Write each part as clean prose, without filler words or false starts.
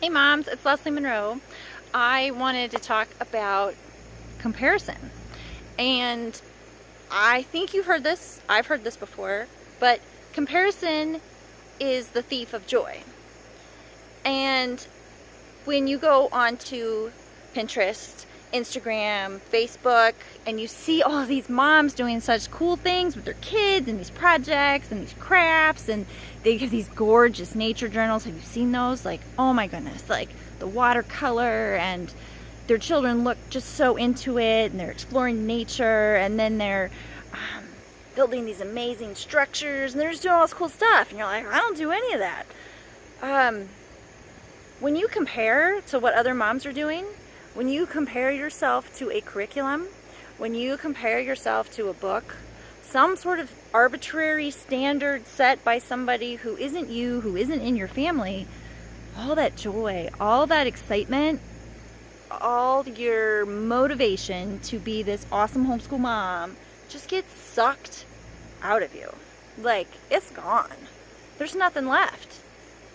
Hey moms, it's Leslie Monroe. I wanted to talk about comparison. And I think you've heard this, I've heard this before, but comparison is the thief of joy. And when you go onto Pinterest, Instagram, Facebook, and you see all of these moms doing such cool things with their kids and these projects and these crafts, and they have these gorgeous nature journals. Have you seen those? Like, oh my goodness, like the watercolor, and their children look just so into it, and they're exploring nature, and then they're building these amazing structures, and they're just doing all this cool stuff, and you're like, I don't do any of that. When you compare to what other moms are doing, when you compare yourself to a curriculum, when you compare yourself to a book, some sort of arbitrary standard set by somebody who isn't you, who isn't in your family, all that joy, all that excitement, all your motivation to be this awesome homeschool mom just gets sucked out of you. Like, it's gone. There's nothing left.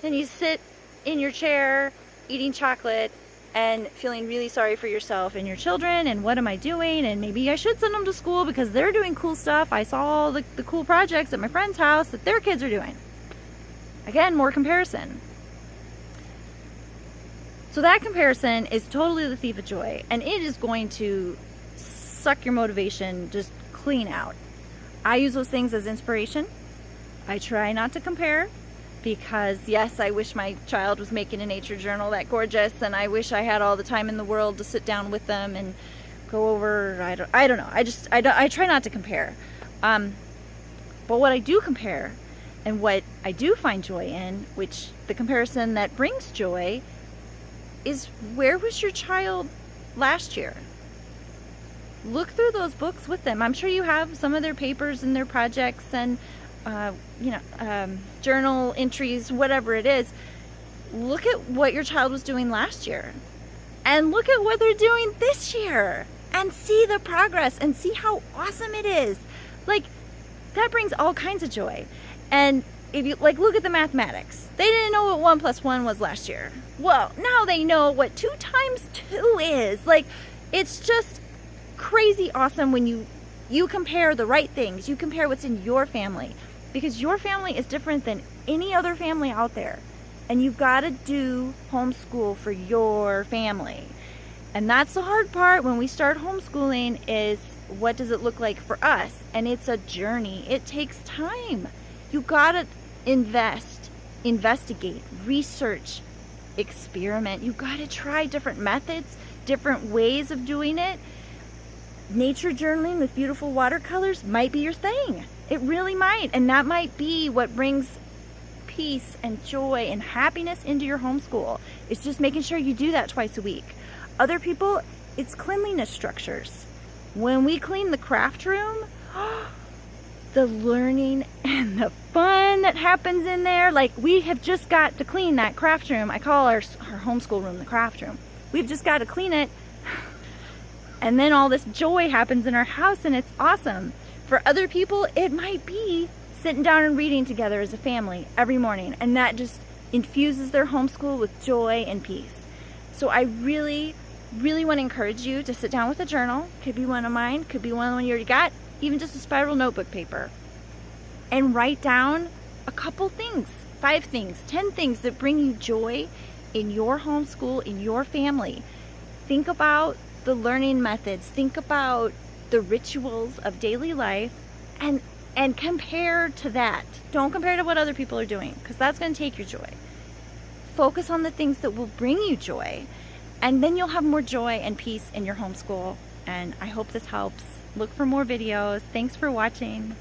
Then you sit in your chair eating chocolate and feeling really sorry for yourself and your children, and what am I doing, and maybe I should send them to school because they're doing cool stuff. I saw all the cool projects at my friend's house that their kids are doing. Again, more comparison. So that comparison is totally the thief of joy, and it is going to suck your motivation just clean out. I use those things as inspiration. I try not to compare, because yes, I wish my child was making a nature journal that gorgeous, and I wish I had all the time in the world to sit down with them and go over, I don't know. I try not to compare. But what I do compare, and what I do find joy in, which the comparison that brings joy, is where was your child last year? Look through those books with them. I'm sure you have some of their papers and their projects and journal entries, whatever it is. Look at what your child was doing last year, and look at what they're doing this year, and see the progress, and see how awesome it is. Like, that brings all kinds of joy. And if you look at the mathematics, they didn't know what 1 + 1 was last year. Well, now they know what 2 × 2 is. Like, it's just crazy awesome when you compare the right things. You compare what's in your family, because your family is different than any other family out there. And you've got to do homeschool for your family. And that's the hard part when we start homeschooling, is what does it look like for us? And it's a journey. It takes time. You got to investigate, research, experiment. You got to try different methods, different ways of doing it. Nature journaling with beautiful watercolors might be your thing. It really might. And that might be what brings peace and joy and happiness into your homeschool. It's just making sure you do that twice a week. Other people, it's cleanliness structures. When we clean the craft room, the learning and the fun that happens in there. Like, we have just got to clean that craft room. I call our homeschool room the craft room. We've just got to clean it. And then all this joy happens in our house, and it's awesome. For other people, it might be sitting down and reading together as a family every morning, and that just infuses their homeschool with joy and peace. So I really, really want to encourage you to sit down with a journal. Could be one of mine, could be one you already got, even just a spiral notebook paper, and write down a couple things, 5 things, 10 things that bring you joy in your homeschool, in your family. Think about the learning methods, think about the rituals of daily life, and compare to that. Don't compare to what other people are doing, because that's going to take your joy. Focus on the things that will bring you joy, and then you'll have more joy and peace in your homeschool. And I hope this helps. Look for more videos. Thanks for watching.